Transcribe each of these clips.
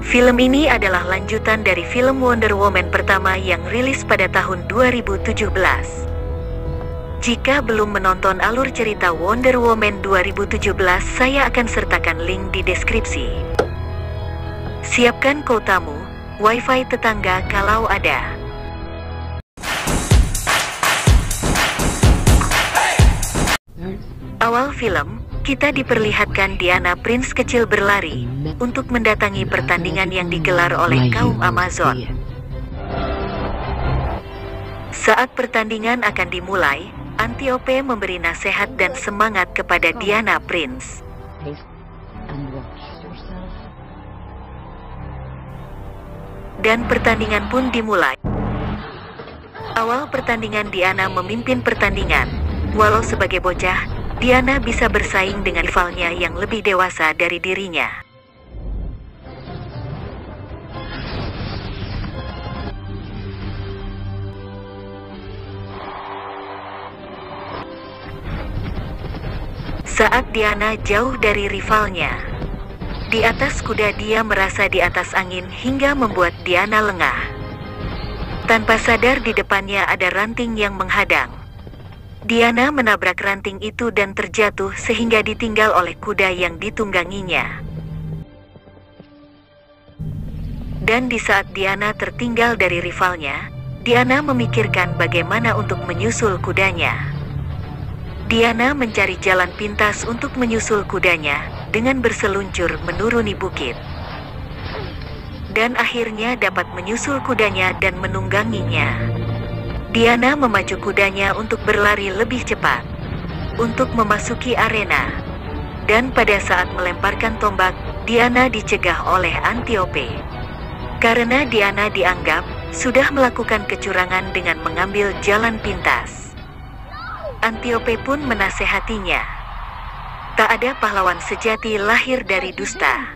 Film ini adalah lanjutan dari film Wonder Woman pertama yang rilis pada tahun 2017. Jika belum menonton alur cerita Wonder Woman 2017, saya akan sertakan link di deskripsi. Siapkan kuotamu, wifi tetangga kalau ada. Awal film, kita diperlihatkan Diana Prince kecil berlari untuk mendatangi pertandingan yang digelar oleh kaum Amazon. Saat pertandingan akan dimulai, Antiope memberi nasihat dan semangat kepada Diana Prince. Dan pertandingan pun dimulai. Awal pertandingan Diana memimpin pertandingan. Walau sebagai bocah, Diana bisa bersaing dengan rivalnya yang lebih dewasa dari dirinya. Saat Diana jauh dari rivalnya, di atas kuda dia merasa di atas angin hingga membuat Diana lengah. Tanpa sadar di depannya ada ranting yang menghadang. Diana menabrak ranting itu dan terjatuh sehingga ditinggal oleh kuda yang ditungganginya. Dan di saat Diana tertinggal dari rivalnya, Diana memikirkan bagaimana untuk menyusul kudanya. Diana mencari jalan pintas untuk menyusul kudanya dengan berseluncur menuruni bukit. Dan akhirnya dapat menyusul kudanya dan menungganginya. Diana memacu kudanya untuk berlari lebih cepat, untuk memasuki arena. Dan pada saat melemparkan tombak, Diana dicegah oleh Antiope. Karena Diana dianggap sudah melakukan kecurangan dengan mengambil jalan pintas. Antiope pun menasehatinya. Tak ada pahlawan sejati lahir dari dusta.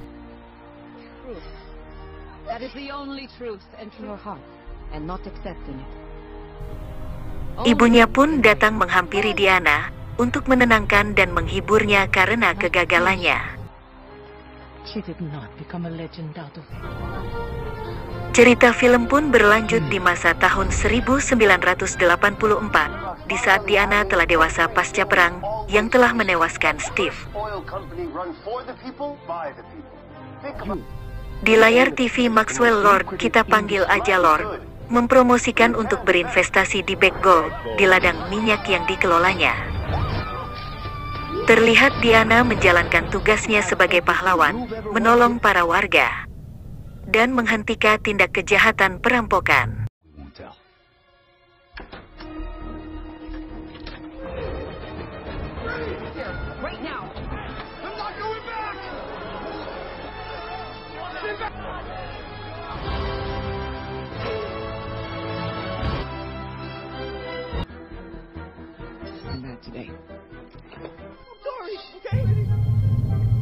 Ibunya pun datang menghampiri Diana untuk menenangkan dan menghiburnya karena kegagalannya. Cerita film pun berlanjut di masa tahun 1984, di saat Diana telah dewasa pasca perang yang telah menewaskan Steve. Di layar TV Maxwell Lord, kita panggil aja Lord, mempromosikan untuk berinvestasi di Bag Gold, di ladang minyak yang dikelolanya. Terlihat Diana menjalankan tugasnya sebagai pahlawan, menolong para warga, dan menghentikan tindak kejahatan perampokan.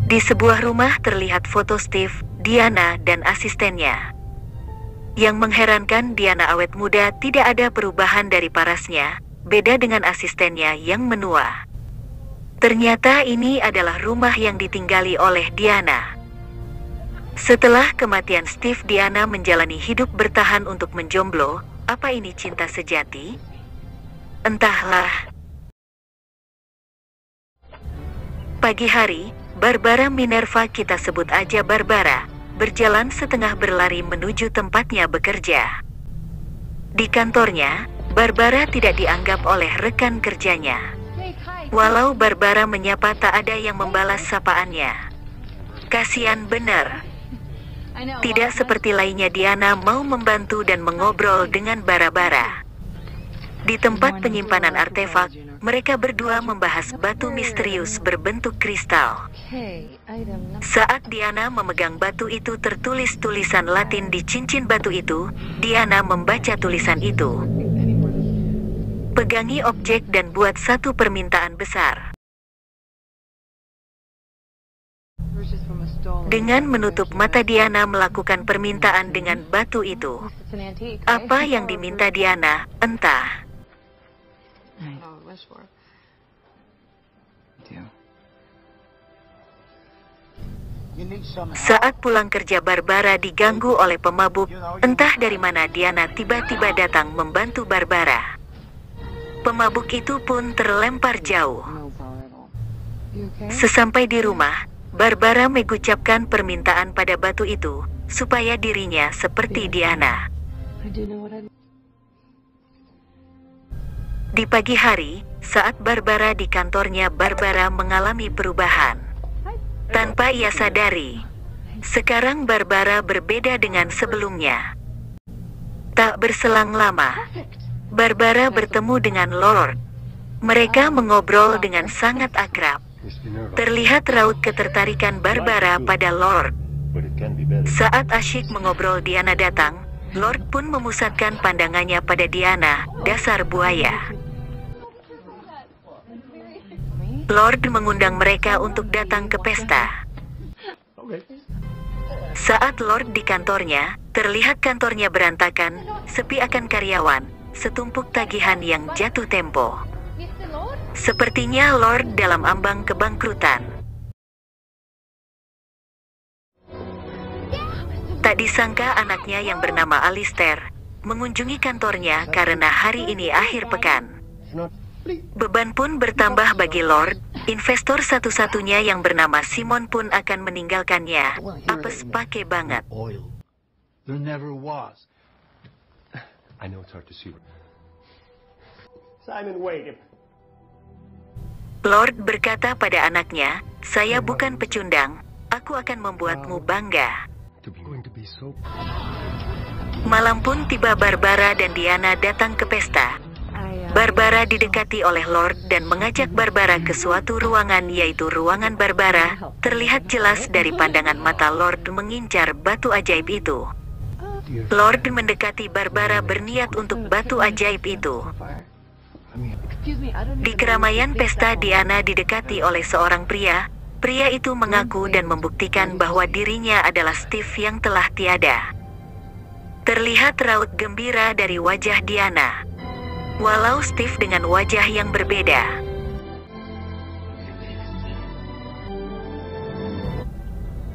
Di sebuah rumah terlihat foto Steve, Diana, dan asistennya. Yang mengherankan, Diana awet muda, tidak ada perubahan dari parasnya, beda dengan asistennya yang menua. Ternyata ini adalah rumah yang ditinggali oleh Diana. Setelah kematian Steve, Diana menjalani hidup bertahan untuk menjomblo. Apa ini cinta sejati? Entahlah. Pagi hari, Barbara Minerva, kita sebut aja Barbara, berjalan setengah berlari menuju tempatnya bekerja. Di kantornya, Barbara tidak dianggap oleh rekan kerjanya. Walau Barbara menyapa, tak ada yang membalas sapaannya. Kasian benar. Tidak seperti lainnya, Diana mau membantu dan mengobrol dengan Barbara. Di tempat penyimpanan artefak, mereka berdua membahas batu misterius berbentuk kristal. Saat Diana memegang batu itu, tertulis tulisan Latin di cincin batu itu. Diana membaca tulisan itu. Pegangi objek dan buat satu permintaan besar. Dengan menutup mata, Diana melakukan permintaan dengan batu itu. Apa yang diminta Diana, entah. Saat pulang kerja, Barbara diganggu oleh pemabuk. Entah dari mana Diana tiba-tiba datang membantu Barbara. Pemabuk itu pun terlempar jauh. Sesampai di rumah, Barbara mengucapkan permintaan pada batu itu, supaya dirinya seperti Diana. Di pagi hari, saat Barbara di kantornya, Barbara mengalami perubahan. Tanpa ia sadari, sekarang Barbara berbeda dengan sebelumnya. Tak berselang lama, Barbara bertemu dengan Lord. Mereka mengobrol dengan sangat akrab. Terlihat raut ketertarikan Barbara pada Lord. Saat asyik mengobrol, Diana datang. Lord pun memusatkan pandangannya pada Diana, dasar buaya. Lord mengundang mereka untuk datang ke pesta. Saat Lord di kantornya, terlihat kantornya berantakan, sepi akan karyawan, setumpuk tagihan yang jatuh tempo. Sepertinya Lord dalam ambang kebangkrutan. Tak disangka anaknya yang bernama Alistair mengunjungi kantornya karena hari ini akhir pekan. Beban pun bertambah bagi Lord. Investor satu-satunya yang bernama Simon pun akan meninggalkannya. Apes pakai banget. Lord berkata pada anaknya, "Saya bukan pecundang. Aku akan membuatmu bangga." Malam pun tiba, Barbara dan Diana datang ke pesta. Barbara didekati oleh Lord dan mengajak Barbara ke suatu ruangan, yaitu ruangan Barbara. Terlihat jelas dari pandangan mata Lord mengincar batu ajaib itu. Lord mendekati Barbara berniat untuk batu ajaib itu. Di keramaian pesta, Diana didekati oleh seorang pria. Pria itu mengaku dan membuktikan bahwa dirinya adalah Steve yang telah tiada. Terlihat raut gembira dari wajah Diana, walau Steve dengan wajah yang berbeda.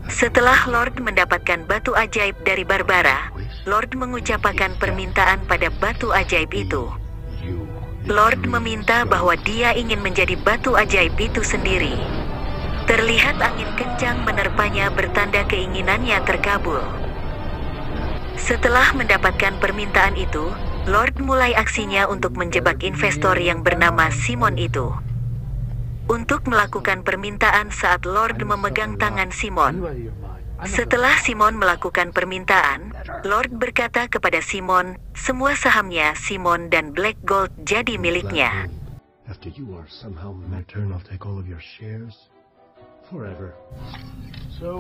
Setelah Lord mendapatkan batu ajaib dari Barbara, Lord mengucapkan permintaan pada batu ajaib itu. Lord meminta bahwa dia ingin menjadi batu ajaib itu sendiri. Terlihat angin kencang menerpanya, bertanda keinginannya terkabul. Setelah mendapatkan permintaan itu, Lord mulai aksinya untuk menjebak investor yang bernama Simon itu. Untuk melakukan permintaan saat Lord memegang tangan Simon. Setelah Simon melakukan permintaan, Lord berkata kepada Simon, semua sahamnya Simon dan Black Gold jadi miliknya.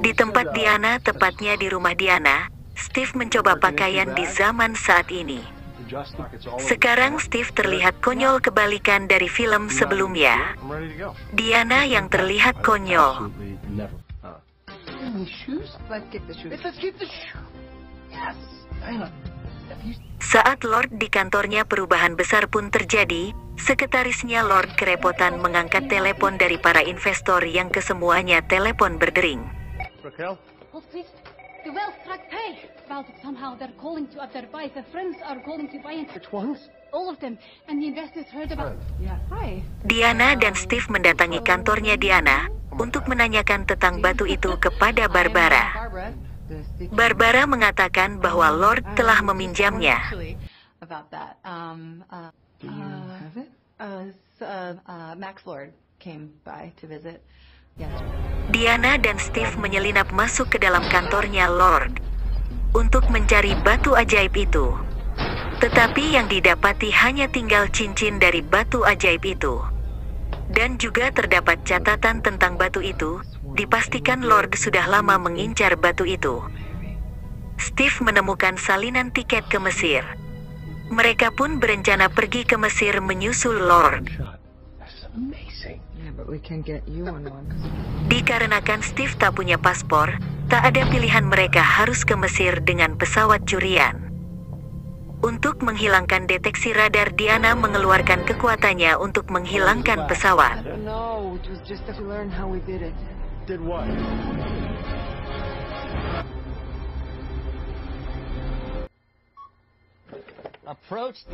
Di tempat Diana, tepatnya di rumah Diana, Steve mencoba pakaian di zaman saat ini. Sekarang Steve terlihat konyol, kebalikan dari film sebelumnya. Diana yang terlihat konyol. Saat Lord di kantornya, perubahan besar pun terjadi. Sekretarisnya Lord kerepotan mengangkat telepon dari para investor yang kesemuanya telepon berdering. The wealth track pay about it somehow. They're calling to advise. Their friends are calling to buy it. Which ones? All of them. And the investors heard about. Yeah. Hi. Diana dan Steve mendatangi kantornya Diana untuk menanyakan tentang batu itu kepada Barbara. Barbara mengatakan bahwa Lord telah meminjamnya. About that. Do you have it? Max Lord came by to visit. Diana dan Steve menyelinap masuk ke dalam kantornya Lord untuk mencari batu ajaib itu. Tetapi yang didapati hanya tinggal cincin dari batu ajaib itu. Dan juga terdapat catatan tentang batu itu. Dipastikan Lord sudah lama mengincar batu itu. Steve menemukan salinan tiket ke Mesir. Mereka pun berencana pergi ke Mesir menyusul Lord. Dikarenakan Steve tak punya paspor, tak ada pilihan, mereka harus ke Mesir dengan pesawat curian. Untuk menghilangkan deteksi radar, Diana mengeluarkan kekuatannya untuk menghilangkan pesawat. did what? Approach.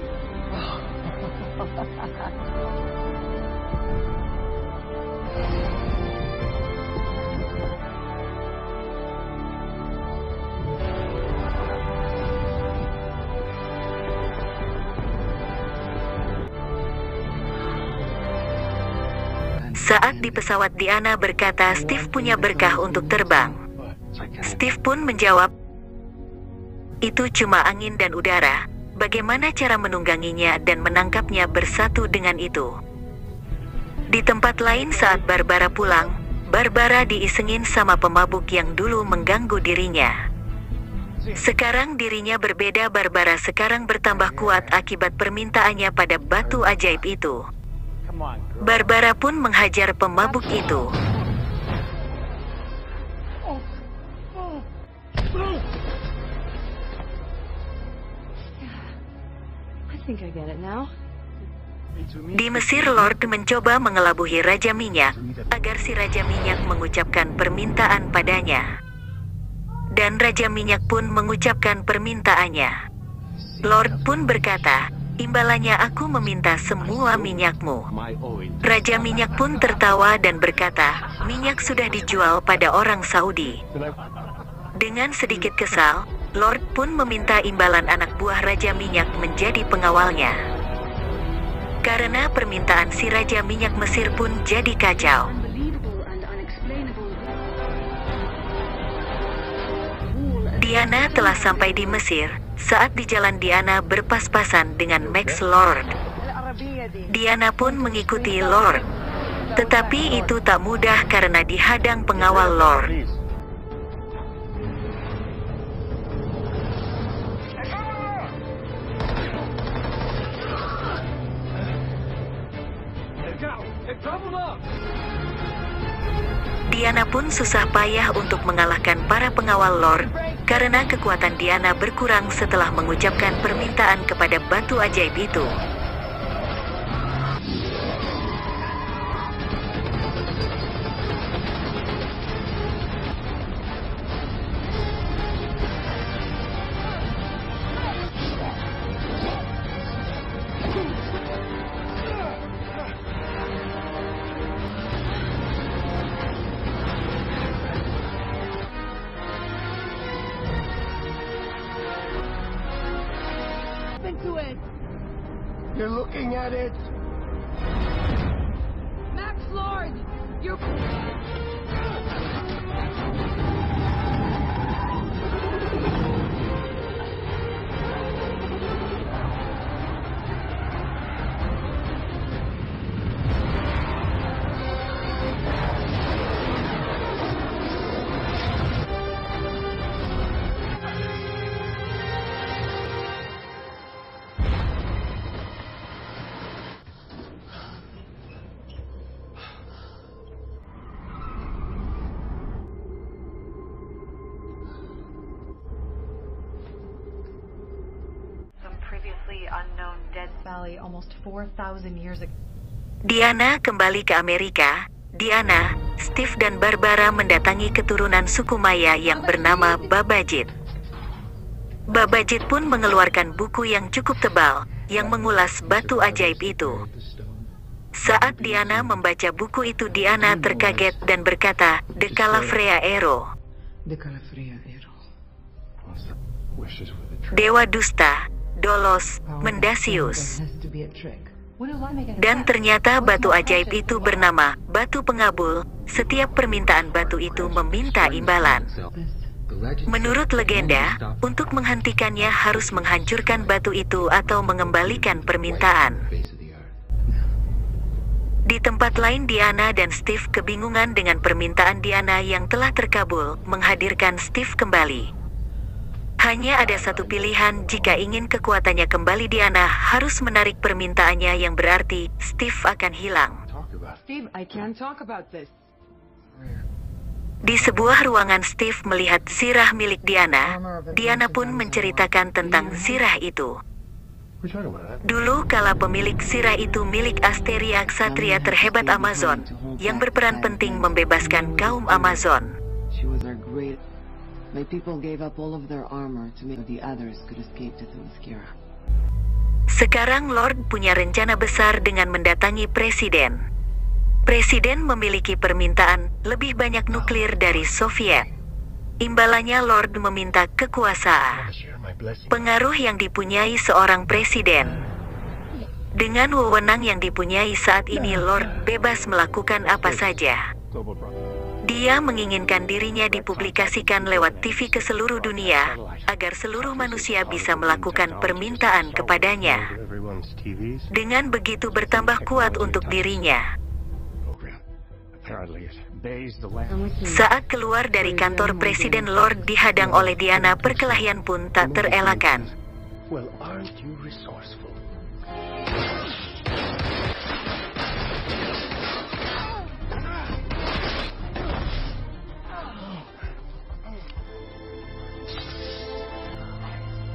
Saat di pesawat, Diana berkata Steve punya berkah untuk terbang. Steve pun menjawab, itu cuma angin dan udara. Bagaimana cara menungganginya dan menangkapnya bersatu dengan itu? Di tempat lain saat Barbara pulang, Barbara diisengin sama pemabuk yang dulu mengganggu dirinya. Sekarang dirinya berbeda. Barbara sekarang bertambah kuat akibat permintaannya pada batu ajaib itu. Barbara pun menghajar pemabuk itu. Di Mesir, Lord mencoba mengelabuhi Raja Minyak agar si Raja Minyak mengucapkan permintaan padanya. Dan Raja Minyak pun mengucapkan permintaannya. Lord pun berkata, imbalannya aku meminta semua minyakmu. Raja Minyak pun tertawa dan berkata, minyak sudah dijual pada orang Saudi. Dengan sedikit kesal, Lord pun meminta imbalan anak buah Raja Minyak menjadi pengawalnya. Karena permintaan si Raja Minyak, Mesir pun jadi kacau. Diana telah sampai di Mesir. Saat di jalan, Diana berpas-pasan dengan Max Lord. Diana pun mengikuti Lord. Tetapi itu tak mudah karena dihadang pengawal Lord. Diana pun susah payah untuk mengalahkan para pengawal Lord, karena kekuatan Diana berkurang setelah mengucapkan permintaan kepada batu ajaib itu. You're looking at it. Max Lord, you're... Unknown dead valley almost 4,000 years ago. Diana kembali ke Amerika. Diana, Steve dan Barbara mendatangi keturunan suku Maya yang bernama Babajid. Babajid pun mengeluarkan buku yang cukup tebal yang mengulas batu ajaib itu. Saat Diana membaca buku itu, Diana terkaget dan berkata, "De Calafrea Ero." Dewa dusta, Dolos Mendasius. Dan ternyata batu ajaib itu bernama batu pengabul. Setiap permintaan batu itu meminta imbalan. Menurut legenda, untuk menghentikannya harus menghancurkan batu itu atau mengembalikan permintaan. Di tempat lain, Diana dan Steve kebingungan dengan permintaan Diana yang telah terkabul, menghadirkan Steve kembali. Hanya ada satu pilihan jika ingin kekuatannya kembali. Diana harus menarik permintaannya, yang berarti Steve akan hilang. Steve, I can't talk about this. Di sebuah ruangan, Steve melihat sirah milik Diana. Diana pun menceritakan tentang sirah itu. Dulu kala pemilik sirah itu milik Asteria, ksatria terhebat Amazon, yang berperan penting membebaskan kaum Amazon. Sekarang Lord punya rencana besar dengan mendatangi Presiden. Presiden memiliki permintaan lebih banyak nuklir dari Soviet. Imbalannya Lord meminta kekuasaan, pengaruh yang dipunyai seorang presiden. Dengan wewenang yang dipunyai saat ini, Lord bebas melakukan apa saja. Dia menginginkan dirinya dipublikasikan lewat TV ke seluruh dunia, agar seluruh manusia bisa melakukan permintaan kepadanya. Dengan begitu bertambah kuat untuk dirinya. Saat keluar dari kantor Presiden, Lord dihadang oleh Diana. Perkelahian pun tak terelakkan.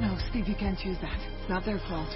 No, Steve, you can't use that. It's not their fault.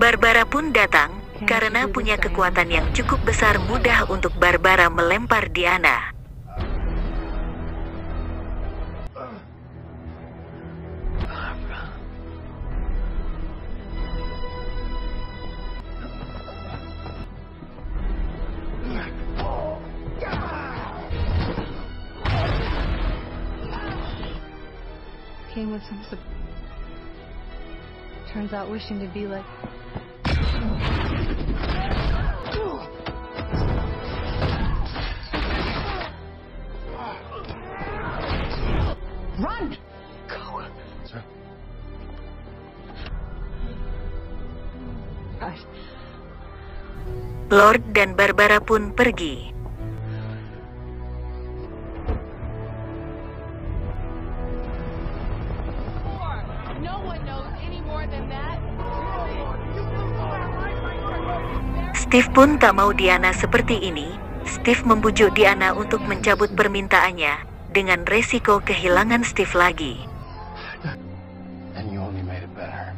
Barbara pun datang, karena punya kekuatan yang cukup besar. Mudah untuk Barbara melempar Diana. Came with some turns out wishing to be like Run! go. Sir? Lord dan Barbara pun pergi. Steve pun tak mau Diana seperti ini. Steve membujuk Diana untuk mencabut permintaannya, dengan resiko kehilangan Steve lagi. And you only made it better.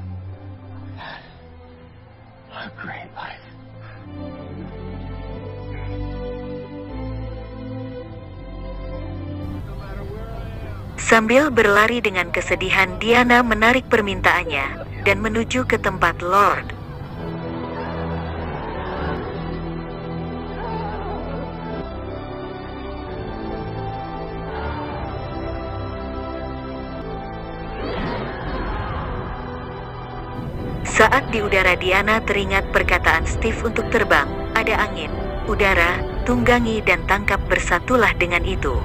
A great life. Sambil berlari dengan kesedihan, Diana menarik permintaannya dan menuju ke tempat Lord. Saat di udara, Diana teringat perkataan Steve untuk terbang. Ada angin, udara, tunggangi dan tangkap, bersatulah dengan itu.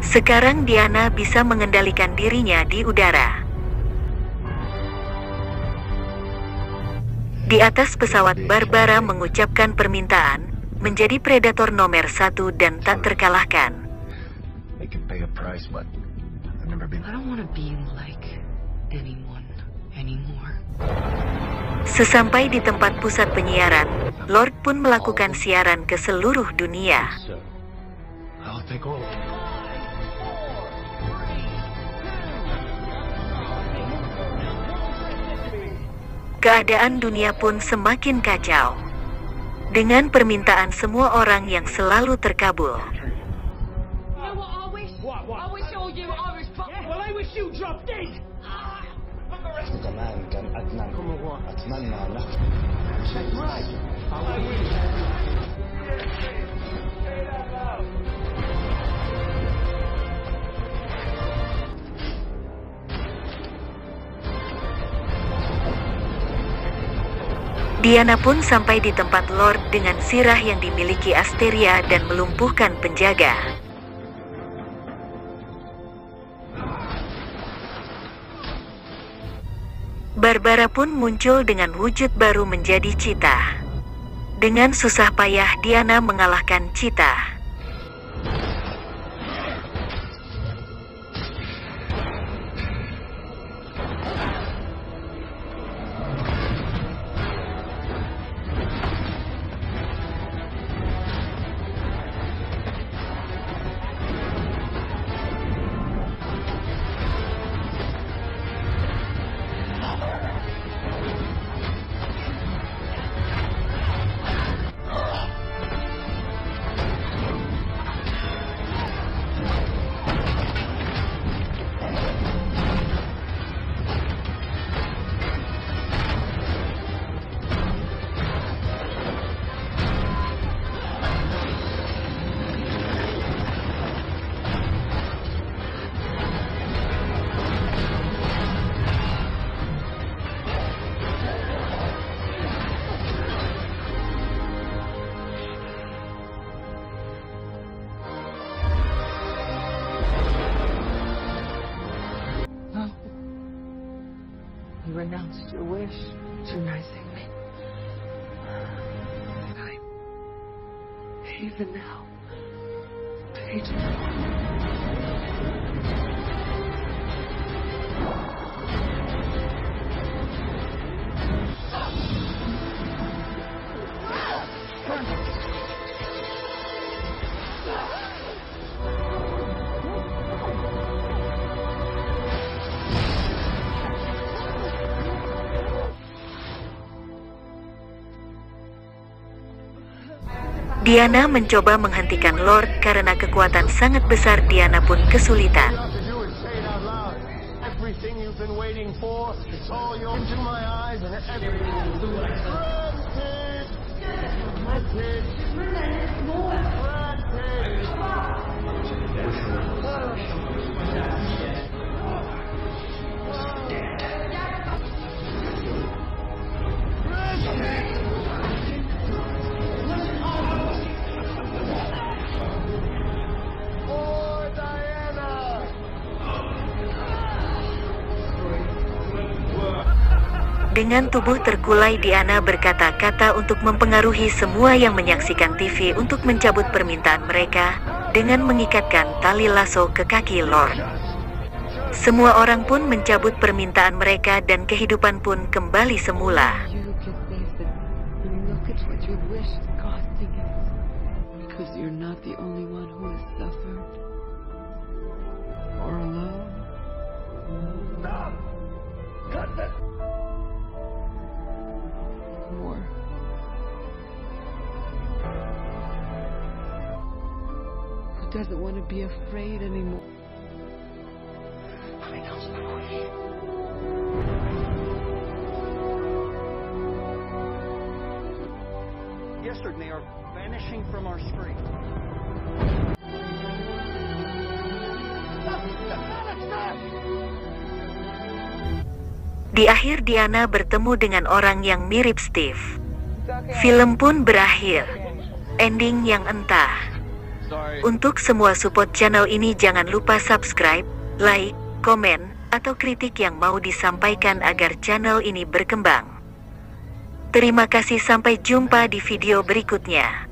Sekarang Diana bisa mengendalikan dirinya di udara. Di atas pesawat, Barbara mengucapkan permintaan menjadi predator nomor 1 dan tak terkalahkan. They can pay a price, but I've never been. I don't want to be like anyone anymore. Sesampai di tempat pusat penyiaran, Lord pun melakukan siaran ke seluruh dunia. So, I'll take all. Keadaan dunia pun semakin kacau. Dengan permintaan semua orang yang selalu terkabul. Diana pun sampai di tempat Lord dengan sirah yang dimiliki Asteria dan melumpuhkan penjaga. Barbara pun muncul dengan wujud baru menjadi Cheetah. Dengan susah payah Diana mengalahkan Cheetah. You renounced your wish, recognizing me. Even now, Paige. Diana mencoba menghentikan Lord karena kekuatan sangat besar. Diana pun kesulitan. Dengan tubuh terkulai, Diana berkata-kata untuk mempengaruhi semua yang menyaksikan TV untuk mencabut permintaan mereka dengan mengikatkan tali lasso ke kaki Lord. Semua orang pun mencabut permintaan mereka dan kehidupan pun kembali semula. Doesn't want to be afraid anymore. Yesterday are vanishing from our screen. Di akhir Diana bertemu dengan orang yang mirip Steve. Film pun berakhir. Ending yang entah. Untuk semua support channel ini, jangan lupa subscribe, like, komen, atau kritik yang mau disampaikan agar channel ini berkembang. Terima kasih, sampai jumpa di video berikutnya.